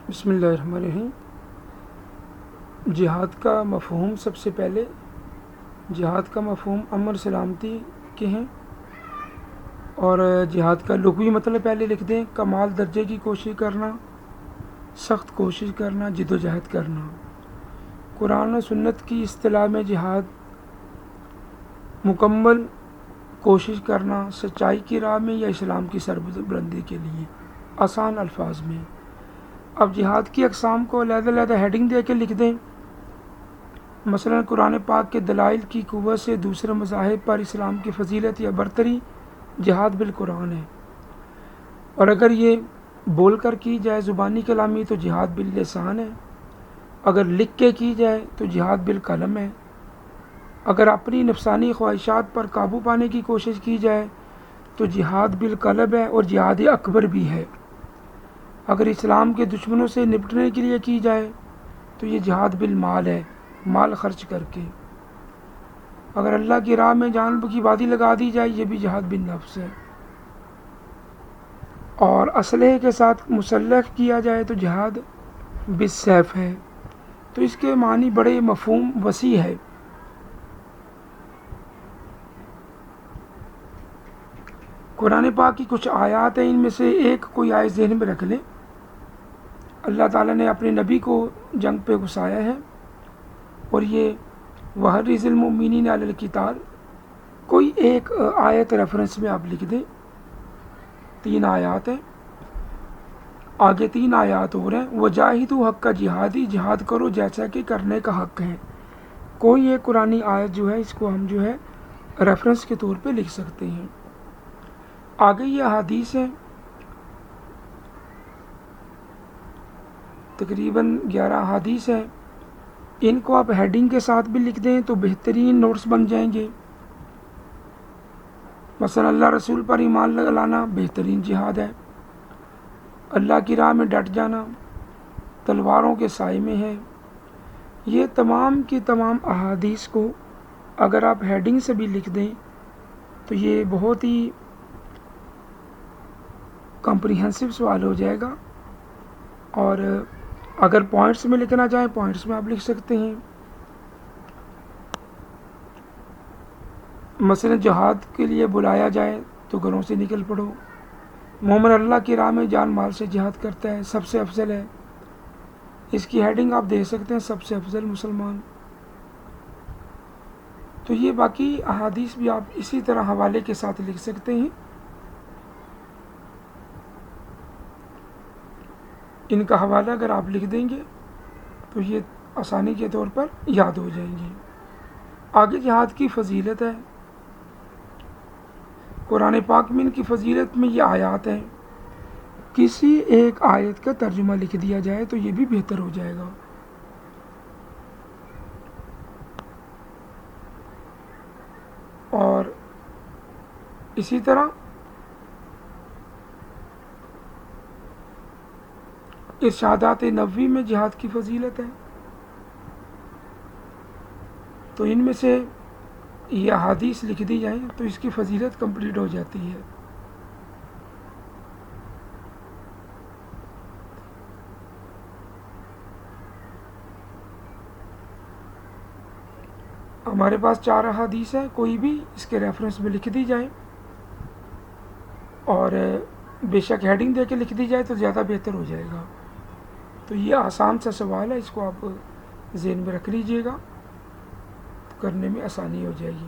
بسم اللہ الرحمن الرحیم۔ جہاد کا مفہوم، سب سے پہلے جہاد کا مفہوم امن سلامتی کے ہیں، اور جہاد کا لغوی مطلب پہلے لکھ دیں: کمال درجے کی کوشش کرنا، سخت کوشش کرنا، جد و جہد کرنا۔ قرآن و سنت کی اصطلاح میں جہاد مکمل کوشش کرنا، سچائی کی راہ میں یا اسلام کی سربلندی کے لیے، آسان الفاظ میں۔ اب جہاد کی اقسام کو علیحدہ علیحدہ ہیڈنگ دے کے لکھ دیں۔ مثلا قرآن پاک کے دلائل کی قوت سے دوسرے مذاہب پر اسلام کی فضیلت یا برتری جہاد بالقرآن ہے، اور اگر یہ بول کر کی جائے زبانی کلامی تو جہاد باللسان ہے، اگر لکھ کے کی جائے تو جہاد بالقلم ہے، اگر اپنی نفسانی خواہشات پر قابو پانے کی کوشش کی جائے تو جہاد بالقلب ہے اور جہاد اکبر بھی ہے، اگر اسلام کے دشمنوں سے نپٹنے کے لیے کی جائے تو یہ جہاد بالمال ہے، مال خرچ کر کے، اگر اللہ کی راہ میں جان کی بازی لگا دی جائے یہ بھی جہاد بالنفس ہے، اور اسلحے کے ساتھ مسلح کیا جائے تو جہاد بالسیف ہے۔ تو اس کے معنی بڑے مفہوم وسیع ہے۔ قرآن پاک کی کچھ آیات ہیں، ان میں سے ایک کوئی آیت ذہن میں رکھ لیں۔ اللہ تعالیٰ نے اپنے نبی کو جنگ پہ گھسایا ہے، اور یہ وَحَرِّضِ الْمُؤْمِنِينَ عَلَى الْقِتَالِ، کوئی ایک آیت ریفرنس میں آپ لکھ دیں۔ 3 آیات ہیں، آگے 3 آیات اور ہیں۔ وَجَاهِدُوا حَقَّ جِہَادِهِ، جہاد کرو جیسا کہ کرنے کا حق ہے۔ کوئی ایک قرآنی آیت جو ہے اس کو ہم جو ہے ریفرنس کے طور پہ لکھ سکتے ہیں۔ آگے یہ احادیث ہیں، تقریباً 11 احادیث ہیں، ان کو آپ ہیڈنگ کے ساتھ بھی لکھ دیں تو بہترین نوٹس بن جائیں گے۔ مثلا اللہ رسول پر ایمان لانا بہترین جہاد ہے، اللہ کی راہ میں ڈٹ جانا تلواروں کے سائے میں ہے۔ یہ تمام کی تمام احادیث کو اگر آپ ہیڈنگ سے بھی لکھ دیں تو یہ بہت ہی کمپریہنسو سوال ہو جائے گا، اور اگر پوائنٹس میں لکھنا چاہیں پوائنٹس میں آپ لکھ سکتے ہیں۔ مثلا جہاد کے لیے بلایا جائے تو گھروں سے نکل پڑو، مومن اللہ کی راہ میں جان مال سے جہاد کرتا ہے، سب سے افضل ہے، اس کی ہیڈنگ آپ دے سکتے ہیں سب سے افضل مسلمان۔ تو یہ باقی احادیث بھی آپ اسی طرح حوالے کے ساتھ لکھ سکتے ہیں، ان کا حوالہ اگر آپ لکھ دیں گے تو یہ آسانی کے طور پر یاد ہو جائیں گے۔ آگے جہاد کی فضیلت ہے، قرآن پاک میں ان کی فضیلت میں یہ آیات ہیں، کسی ایک آیت کا ترجمہ لکھ دیا جائے تو یہ بھی بہتر ہو جائے گا۔ اور اسی طرح ارشادات نبوی میں جہاد کی فضیلت ہے، تو ان میں سے یہ احادیث لکھ دی جائیں تو اس کی فضیلت کمپلیٹ ہو جاتی ہے۔ ہمارے پاس 4 احادیث ہیں، کوئی بھی اس کے ریفرنس میں لکھ دی جائیں، اور بے شک ہیڈنگ دے کے لکھ دی جائے تو زیادہ بہتر ہو جائے گا۔ تو یہ آسان سا سوال ہے، اس کو آپ ذہن میں رکھ لیجئے گا، کرنے میں آسانی ہو جائے گی۔